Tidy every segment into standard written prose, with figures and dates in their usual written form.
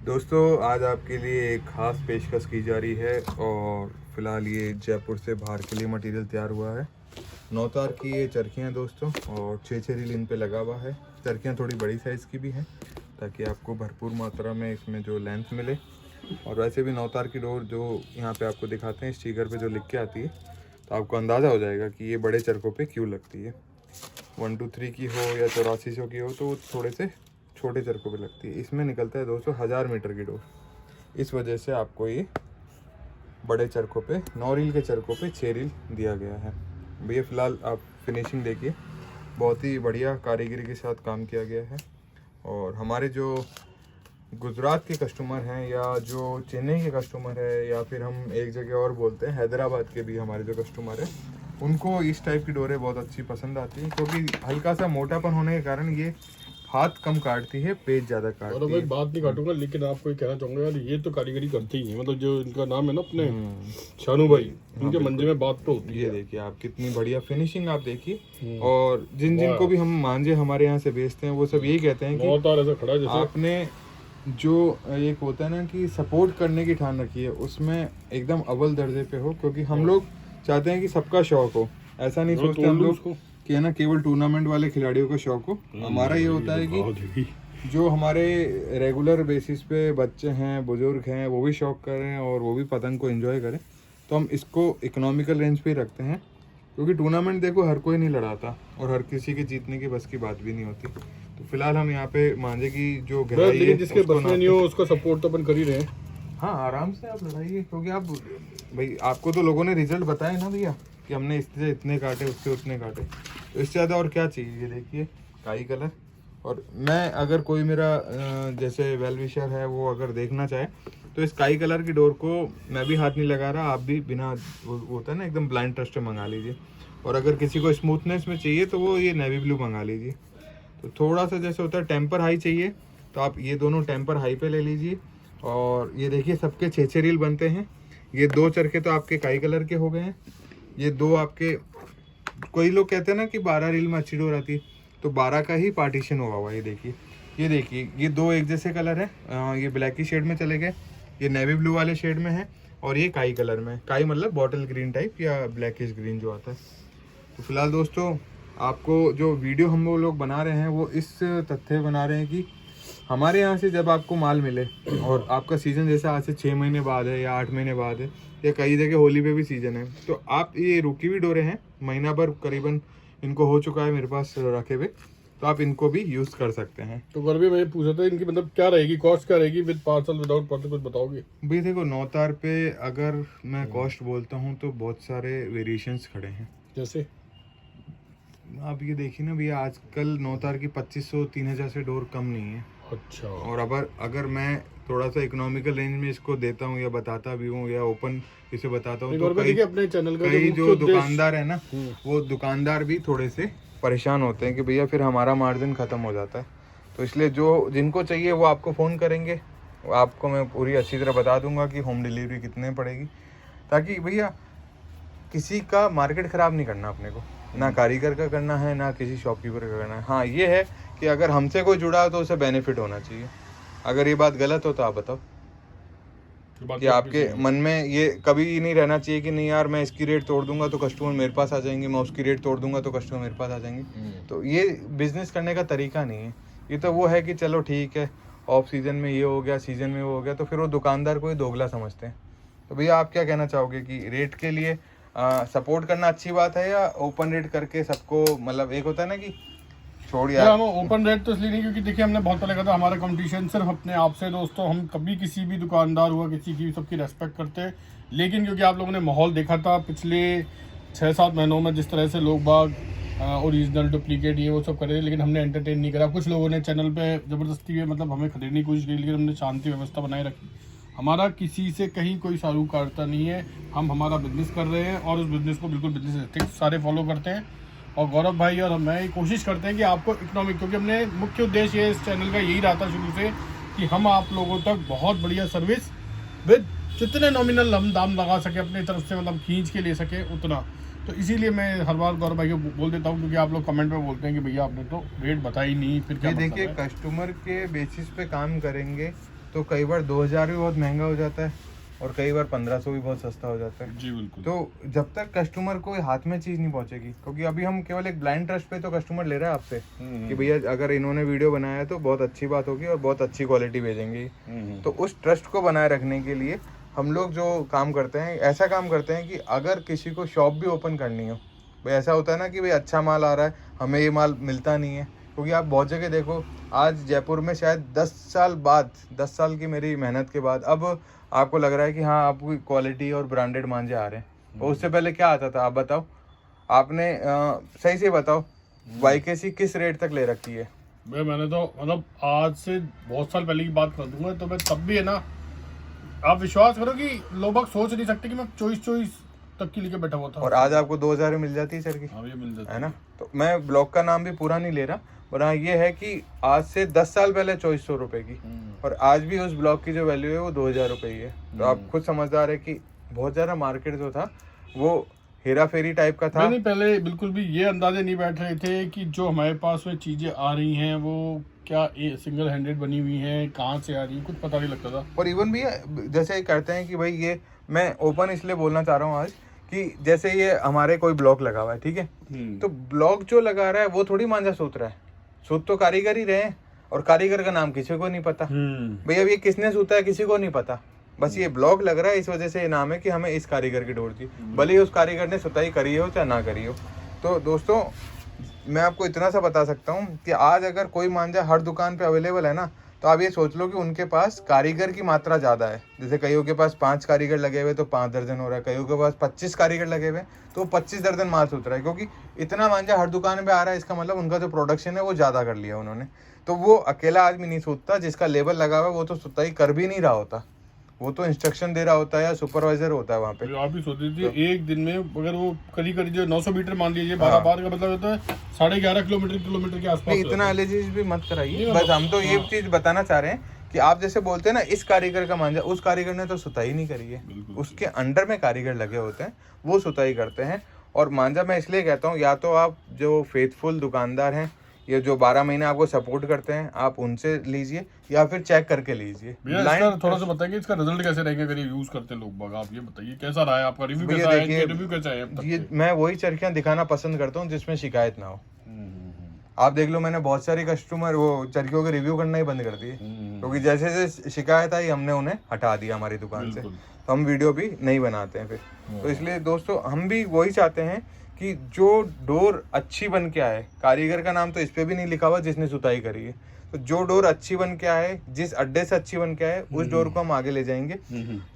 दोस्तों आज आपके लिए एक ख़ास पेशकश की जा रही है और फ़िलहाल ये जयपुर से बाहर के लिए मटेरियल तैयार हुआ है। 9 तार की ये चरखियाँ हैं दोस्तों और 6 रील इन पे लगा हुआ है। चरखियाँ थोड़ी बड़ी साइज़ की भी हैं ताकि आपको भरपूर मात्रा में इसमें जो लेंथ मिले। और वैसे भी 9 तार की डोर जो यहाँ पे आपको दिखाते हैं स्टिकर पे जो लिख के आती है, तो आपको अंदाज़ा हो जाएगा कि ये बड़े चरखों पे क्यों लगती है। 1 2 3 की हो या 8400 की हो तो वो थोड़े से छोटे चरखों पे लगती है। इसमें निकलता है दोस्तों 1000 मीटर की डोर। इस वजह से आपको ये बड़े चरखों पे 9 रील के चरखों पे 6 रील दिया गया है। भैया फ़िलहाल आप फिनिशिंग देखिए, बहुत ही बढ़िया कारीगरी के साथ काम किया गया है। और हमारे जो गुजरात के कस्टमर हैं या जो चेन्नई के कस्टमर है या फिर हम एक जगह और बोलते हैं हैदराबाद के भी हमारे जो कस्टमर है, उनको इस टाइप की डोरें बहुत अच्छी पसंद आती है क्योंकि हल्का सा मोटापन होने के कारण ये हाथ कम काटती है, पेज ज़्यादा और काटती मैं है। बात नहीं काटूंगा, लेकिन आपको ये कहना चाहूंगा यार, ये तो कारीगरी करते ही है। मतलब जो इनका नाम है ना अपने शानू भाई, इनके मंजे में बात तो होती ये है। देखिए आप कितनी बढ़िया फिनिशिंग आप देखिए। और जिनको भी हम मांझे हमारे यहाँ से बेचते हैं वो सब यही कहते हैं बहुत कि ऐसा खड़ा है जैसे आपने जो एक होता है ना कि सपोर्ट करने की ठान रखी है, उसमें एकदम अव्वल दर्जे पे हो। क्योंकि हम लोग चाहते हैं कि सबका शौक हो, ऐसा नहीं सोचते हम लोग कि है ना केवल टूर्नामेंट वाले खिलाड़ियों का शौक हो। हमारा ये होता है कि जो हमारे रेगुलर बेसिस पे बच्चे हैं, बुजुर्ग हैं, वो भी शौक करें और वो भी पतंग को एंजॉय करें। तो हम इसको इकोनॉमिकल रेंज पे ही रखते हैं क्योंकि टूर्नामेंट देखो हर कोई नहीं लड़ाता और हर किसी के जीतने की बस की बात भी नहीं होती। तो फिलहाल हम यहाँ पे मांझे की जो गहराई है, लेकिन जिसके उसको बस में नहीं हो उसका सपोर्ट तो अपन कर ही रहे हैं। हाँ आराम से आप लड़ाइए क्योंकि आप भाई आपको तो लोगों ने रिजल्ट बताए ना भैया कि हमने इससे इतने काटे, उससे उतने काटे, तो इससे ज़्यादा और क्या चाहिए। ये देखिए काई कलर। और मैं अगर कोई मेरा जैसे वेल विशर है वो अगर देखना चाहे तो इस काई कलर की डोर को मैं भी हाथ नहीं लगा रहा, आप भी बिना वो होता है ना एकदम ब्लाइंड ट्रस्ट में मंगा लीजिए। और अगर किसी को स्मूथनेस में चाहिए तो वो ये नेवी ब्लू मंगा लीजिए। तो थोड़ा सा जैसे होता है टेम्पर हाई चाहिए तो आप ये दोनों टेम्पर हाई पे ले लीजिए। और ये देखिए सबके 6 रील बनते हैं। ये 2 चरखे तो आपके काई कलर के हो गए हैं। ये 2 आपके, कोई लोग कहते हैं ना कि 12 रील में अच्छी डोर आती है, तो 12 का ही पार्टीशन होगा हुआ। ये देखिए ये 2 एक जैसे कलर है। ये ब्लैक की शेड में चले गए, ये नेवी ब्लू वाले शेड में है और ये काई कलर में। काई मतलब बॉटल ग्रीन टाइप या ब्लैकिश ग्रीन जो आता है। तो फिलहाल दोस्तों आपको जो वीडियो हम वो लोग बना रहे हैं वो इस तथ्य बना रहे हैं कि हमारे यहाँ से जब आपको माल मिले और आपका सीज़न जैसे आज से 6 महीने बाद है या 8 महीने बाद है या कई जगह होली पे भी सीज़न है, तो आप ये रुकी हुई डोरे हैं, महीना भर करीबन इनको हो चुका है मेरे पास रखे हुए, तो आप इनको भी यूज़ कर सकते हैं। तो घर भी मैं पूछा था इनकी मतलब क्या रहेगी, कॉस्ट क्या रहेगी, विद पार्सल विदाउट पार्सल, कुछ बताओगे? भाई देखो 9 तार पे अगर मैं कॉस्ट बोलता हूँ तो बहुत सारे वेरिएशंस खड़े हैं। जैसे आप ये देखिए ना भैया, आजकल 9 तार की 2500 3000 से डोर कम नहीं है। अच्छा। और अगर मैं थोड़ा सा इकोनॉमिकल रेंज में इसको देता हूँ या बताता भी हूँ या ओपन इसे बताता हूँ तो अपने चैनल का कई जो दुकानदार है ना वो दुकानदार भी थोड़े से परेशान होते हैं कि भैया फिर हमारा मार्जिन ख़त्म हो जाता है। तो इसलिए जो जिनको चाहिए वो आपको फ़ोन करेंगे, आपको मैं पूरी अच्छी तरह बता दूंगा कि होम डिलीवरी कितने पड़ेगी, ताकि भैया किसी का मार्केट ख़राब नहीं करना अपने को, ना कारीगर का करना है ना किसी शॉपकीपर का करना है। हाँ ये है कि अगर हमसे कोई जुड़ा हो तो उसे बेनिफिट होना चाहिए। अगर ये बात गलत हो तो आप बताओ कि आपके मन में ये कभी नहीं रहना चाहिए कि नहीं यार मैं इसकी रेट तोड़ दूंगा तो कस्टमर मेरे पास आ जाएंगे, मैं उसकी रेट तोड़ दूंगा तो कस्टमर मेरे पास आ जाएंगे। तो ये बिजनेस करने का तरीका नहीं है। ये तो वो है कि चलो ठीक है ऑफ सीज़न में ये हो गया, सीज़न में वो हो गया, तो फिर वो दुकानदार को ही दोगला समझते हैं। तो भैया आप क्या कहना चाहोगे कि रेट के लिए सपोर्ट करना अच्छी बात है या ओपन रेट करके सबको, मतलब एक होता है ना कि छोड़ यार। हम ओपन रेट तो इसलिए नहीं क्योंकि देखिए हमने बहुत पहले कहा था हमारा कंपटीशन सिर्फ अपने आप से। दोस्तों हम कभी किसी भी दुकानदार हुआ किसी की सबकी रेस्पेक्ट करते हैं, लेकिन क्योंकि आप लोगों ने माहौल देखा था पिछले 6-7 महीनों में जिस तरह से लोग बाग ओरिजिनल डुप्लीकेट ये वो सब कर रहे थे, लेकिन हमने एंटरटेन नहीं करा। कुछ लोगों ने चैनल पे ज़बरदस्ती में मतलब हमें खरीदने की कोशिश की, लेकिन हमने शांति व्यवस्था बनाए रखी। हमारा किसी से कहीं कोई सारूकारता नहीं है, हम हमारा बिजनेस कर रहे हैं और उस बिजनेस को बिल्कुल बिजनेस एथिक्स सारे फॉलो करते हैं। और गौरव भाई और मैं कोशिश करते हैं कि आपको इकोनॉमिक, क्योंकि हमने मुख्य उद्देश्य इस चैनल का यही रहा था शुरू से कि हम आप लोगों तक बहुत बढ़िया सर्विस विद जितने नॉमिनल हम दाम लगा सके अपनी तरफ से, मतलब खींच के ले सके उतना। तो इसीलिए मैं हर बार गौरव भाई को बोल देता हूँ, क्योंकि आप लोग कमेंट में बोलते हैं कि भैया आपने तो रेट बताई नहीं, फिर क्या ये मतलब देखिए है? कस्टमर के बेसिस पे काम करेंगे तो कई बार 2000 भी बहुत महंगा हो जाता है और कई बार 1500 भी बहुत सस्ता हो जाता है। जी बिल्कुल। तो जब तक कस्टमर को हाथ में चीज़ नहीं पहुंचेगी, क्योंकि अभी हम केवल एक ब्लाइंड ट्रस्ट पे तो कस्टमर ले रहा है आपसे कि भैया अगर इन्होंने वीडियो बनाया है तो बहुत अच्छी बात होगी और बहुत अच्छी क्वालिटी भेजेंगे। तो उस ट्रस्ट को बनाए रखने के लिए हम लोग जो काम करते हैं, ऐसा काम करते हैं कि अगर किसी को शॉप भी ओपन करनी हो, भाई ऐसा होता है ना कि भाई अच्छा माल आ रहा है, हमें ये माल मिलता नहीं है, क्योंकि आप बहुत जगह देखो, आज जयपुर में शायद 10 साल बाद, 10 साल की मेरी मेहनत के बाद अब आपको लग रहा है कि हाँ आपको क्वालिटी और ब्रांडेड मांझे आ रहे हैं। तो उससे पहले क्या आता था आप बताओ, आपने सही से बताओ YKC किस रेट तक ले रखी है? भाई मैंने तो मतलब आज से बहुत साल पहले की बात कर दूंगा, तो मैं तब भी है ना, आप विश्वास करो कि लोग बाग सोच नहीं सकते कि मैं 24 तक की लेके बैठा हुआ था। और आज आपको 2000 में मिल जाती है चरखी, हाँ ये मिल जाता है ना। तो मैं ब्लॉग का नाम भी पूरा नहीं ले रहा, पर हाँ ये है कि आज से 10 साल पहले 2400 रुपये की, और आज भी उस ब्लॉग की जो वैल्यू है वो 2000 रुपये ही है। तो आप खुद समझदार है कि बहुत ज़्यादा मार्केट जो था वो हेरा फेरी टाइप का था। नहीं, पहले बिल्कुल भी ये अंदाजे नहीं बैठ रहे थे कि जो हमारे पास में चीज़ें आ रही हैं वो क्या सिंगल हैंडेड बनी हुई हैं, कहाँ से आ रही है, कुछ पता नहीं लगता था। और इवन भी जैसे करते हैं कि भाई ये मैं ओपन इसलिए बोलना चाह रहा हूँ आज कि जैसे ये हमारे कोई ब्लॉग लगा हुआ है, ठीक है, तो ब्लॉग जो लगा रहा है वो थोड़ी मांझा सोच रहा है, सोच तो कारीगर ही रहे हैं, और कारीगर का नाम किसी को नहीं पता। भाई अब ये किसने सूता है किसी को नहीं पता, बस ये ब्लॉग लग रहा है इस वजह से ये नाम है कि हमें इस कारीगर की डोर थी, भले ही उस कारीगर ने सुताई करी हो चाहे ना करी हो। तो दोस्तों मैं आपको इतना सा बता सकता हूँ कि आज अगर कोई मांझा हर दुकान पे अवेलेबल है ना, तो आप ये सोच लो कि उनके पास कारीगर की मात्रा ज़्यादा है। जैसे कईयों के पास 5 कारीगर लगे हुए तो 5 दर्जन हो रहा है, कईयों के पास 25 कारीगर लगे हुए तो 25 दर्जन माल सूत रहा है, क्योंकि इतना मांझा हर दुकान पे आ रहा है, इसका मतलब उनका जो प्रोडक्शन है वो ज़्यादा कर लिया उन्होंने। तो वो अकेला आदमी नहीं सूतता, जिसका लेबल लगा हुआ है वो तो सुताई कर भी नहीं रहा होता, वो तो इंस्ट्रक्शन दे रहा होता है या सुपरवाइजर होता है वहाँ पे। आप भी सोच लीजिए एक दिन में अगर वो करीब जो 900 मीटर मान लीजिए 12 बार का मतलब होता है 11.5 किलोमीटर के आसपास। इतना एनालिसिस भी मत कराइए, बस हम तो ये चीज बताना चाह रहे हैं कि आप जैसे बोलते हैं ना इस कारीगर का मांझा, उस कारीगर ने तो सुताई नहीं करी है, उसके अंडर में कारीगर लगे होते हैं वो सुताई करते हैं। और मांझा मैं इसलिए कहता हूँ, या तो आप जो फेथफुल दुकानदार हैं, ये जो 12 महीने आपको सपोर्ट करते हैं, आप उनसे लीजिए या फिर चेक करके लीजिए। थोड़ा सा बताएंगे इसका रिजल्ट कैसे रहेगा अगर ये यूज करते हैं लोग बाग, आप ये बताइए कैसा रहा है आपका रिव्यू, कैसा है रिव्यू कैसा है? ये मैं वही चरखियां दिखाना पसंद करता हूँ जिसमें शिकायत ना हो। आप देख लो मैंने बहुत सारी कस्टमर वो चरखियों के रिव्यू करना ही बंद कर दिए, क्योंकि जैसे जैसे शिकायत आई हमने उन्हें हटा दिया हमारी दुकान से, तो हम वीडियो भी नहीं बनाते हैं फिर। तो इसलिए दोस्तों हम भी वही चाहते हैं कि जो डोर अच्छी बन के आए, कारीगर का नाम तो इस पे भी नहीं लिखा हुआ जिसने सुताई करी है, तो जो डोर अच्छी बन के आए, जिस अड्डे से अच्छी बन के आए, उस डोर को हम आगे ले जाएंगे।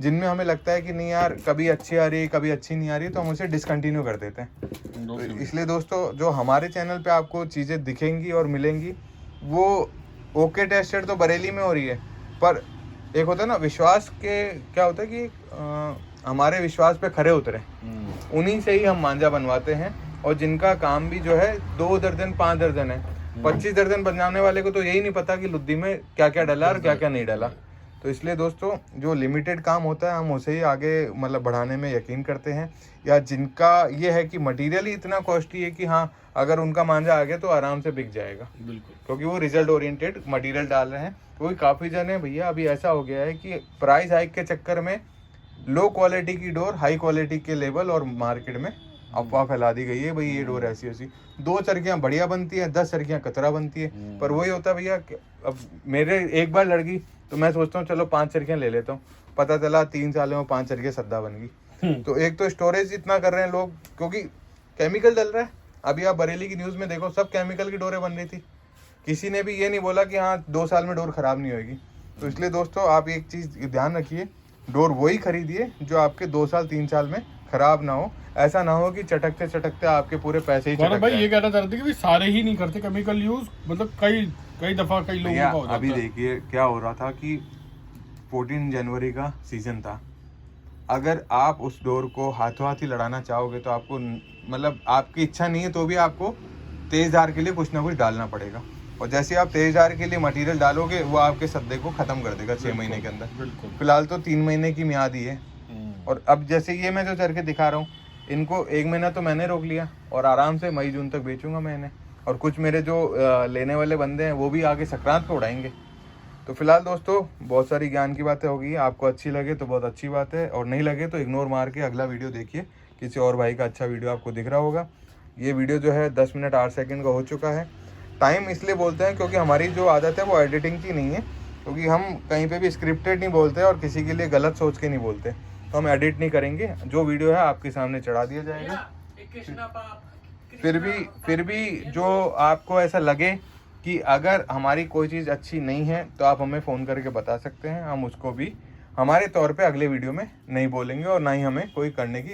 जिनमें हमें लगता है कि नहीं यार कभी अच्छी आ रही है कभी अच्छी नहीं आ रही, तो हम उसे डिसकंटिन्यू कर देते हैं। तो इसलिए दोस्तों जो हमारे चैनल पे आपको चीज़ें दिखेंगी और मिलेंगी वो ओके टेस्टेड तो बरेली में हो रही है, पर एक होता है ना विश्वास के, क्या होता है कि हमारे विश्वास पे खरे उतरे, उन्हीं से ही हम मांझा बनवाते हैं। और जिनका काम भी जो है 2 दर्जन 5 दर्जन है, 25 दर्जन बनाने वाले को तो यही नहीं पता कि लुद्दी में क्या क्या डला और क्या क्या नहीं डला। तो इसलिए दोस्तों जो लिमिटेड काम होता है हम उसे ही आगे मतलब बढ़ाने में यकीन करते हैं, या जिनका ये है कि मटेरियल ही इतना कॉस्टली है कि हाँ अगर उनका मांझा आ गया तो आराम से बिक जाएगा, बिल्कुल, क्योंकि वो रिजल्ट ओरिएंटेड मटेरियल डाल रहे हैं। क्योंकि काफ़ी जने भैया अभी ऐसा हो गया है कि प्राइस हाइक के चक्कर में लो क्वालिटी की डोर हाई क्वालिटी के लेवल और मार्केट में अफवाह फैला दी गई है, भाई ये डोर ऐसी ऐसी, 2 चरखियाँ बढ़िया बनती है 10 चरखियाँ कतरा बनती है। पर वही होता है भैया, अब मेरे एक बार लड़ गई तो मैं सोचता हूँ चलो 5 चरखियाँ ले लेता हूँ, पता चला 3 सालों में 5 चरखियाँ सद्दा बन गई। तो एक तो स्टोरेज इतना कर रहे हैं लोग क्योंकि केमिकल डल रहा है। अभी आप बरेली की न्यूज़ में देखो सब केमिकल की डोरें बन रही थी, किसी ने भी ये नहीं बोला कि हाँ 2 साल में डोर खराब नहीं होगी। तो इसलिए दोस्तों आप एक चीज़ ध्यान रखिए, डोर वही खरीदिए जो आपके 2 साल 3 साल में खराब ना हो। ऐसा ना हो कि चटकते चटकते आपके पूरे पैसे ही चटक भाई ये कहना चाहते कि सारे ही नहीं करते केमिकल यूज, मतलब कई दफा कई लोगों का हो जाता है। अभी देखिए क्या हो रहा था कि 14 जनवरी का सीजन था, अगर आप उस डोर को हाथों हाथ ही लड़ाना चाहोगे तो आपको मतलब आपकी इच्छा नहीं है तो भी आपको तेज धार के लिए कुछ ना कुछ डालना पड़ेगा, और जैसे आप तेज धार के लिए मटेरियल डालोगे वो आपके सद्दे को खत्म कर देगा 6 महीने के अंदर। फिलहाल तो 3 महीने की मियाद ही है। और अब जैसे ये मैं जो चरखे दिखा रहा हूँ इनको 1 महीना तो मैंने रोक लिया और आराम से मई जून तक बेचूंगा मैंने, और कुछ मेरे जो लेने वाले बंदे हैं वो भी आगे संक्रांत को उड़ाएंगे। तो फिलहाल दोस्तों बहुत सारी ज्ञान की बातें होगी, आपको अच्छी लगे तो बहुत अच्छी बात है, और नहीं लगे तो इग्नोर मार के अगला वीडियो देखिए, किसी और भाई का अच्छा वीडियो आपको दिख रहा होगा। ये वीडियो जो है 10 मिनट 8 सेकंड का हो चुका है। टाइम इसलिए बोलते हैं क्योंकि हमारी जो आदत है वो एडिटिंग की नहीं है, क्योंकि हम कहीं पे भी स्क्रिप्टेड नहीं बोलते और किसी के लिए गलत सोच के नहीं बोलते, तो हम एडिट नहीं करेंगे, जो वीडियो है आपके सामने चढ़ा दिया जाएगा। फिर भी जो आपको ऐसा लगे कि अगर हमारी कोई चीज़ अच्छी नहीं है तो आप हमें फ़ोन करके बता सकते हैं, हम उसको भी हमारे तौर पे अगले वीडियो में नहीं बोलेंगे, और ना ही हमें कोई करने की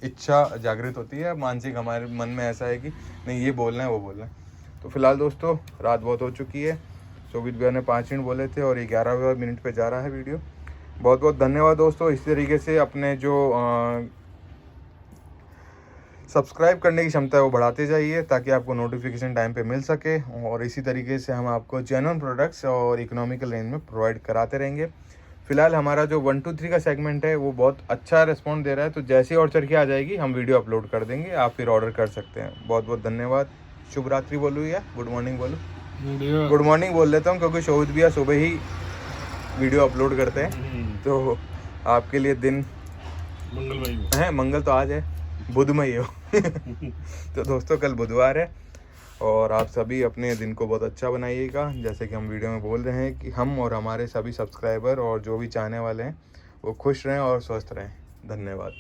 इच्छा जागृत होती है, मानसिक हमारे मन में ऐसा है कि नहीं ये बोलना है वो बोलना है। तो फिलहाल दोस्तों रात बहुत हो चुकी है, शोभित भैया ने 5 मिनट बोले थे और 11वें मिनट पे जा रहा है वीडियो। बहुत बहुत धन्यवाद दोस्तों। इस तरीके से अपने जो सब्सक्राइब करने की क्षमता है वो बढ़ाते जाइए, ताकि आपको नोटिफिकेशन टाइम पे मिल सके, और इसी तरीके से हम आपको जेन्युइन प्रोडक्ट्स और इकोनॉमिकल रेंज में प्रोवाइड कराते रहेंगे। फिलहाल हमारा जो 1 2 3 का सेगमेंट है वो बहुत अच्छा रिस्पॉन्स दे रहा है, तो जैसे ही और चरखी आ जाएगी हम वीडियो अपलोड कर देंगे, आप फिर ऑर्डर कर सकते हैं। बहुत बहुत धन्यवाद। शुभ रात्रि बोलूँ या गुड मॉर्निंग बोलूँ? गुड मॉर्निंग बोल लेता हूँ, क्योंकि शोभित भैया सुबह ही वीडियो अपलोड करते हैं, तो आपके लिए दिन मंगलमय है। मंगल तो आज है, बुधमय हो। तो दोस्तों कल बुधवार है, और आप सभी अपने दिन को बहुत अच्छा बनाइएगा। जैसे कि हम वीडियो में बोल रहे हैं कि हम और हमारे सभी सब्सक्राइबर और जो भी चाहने वाले हैं वो खुश रहें और स्वस्थ रहें। धन्यवाद।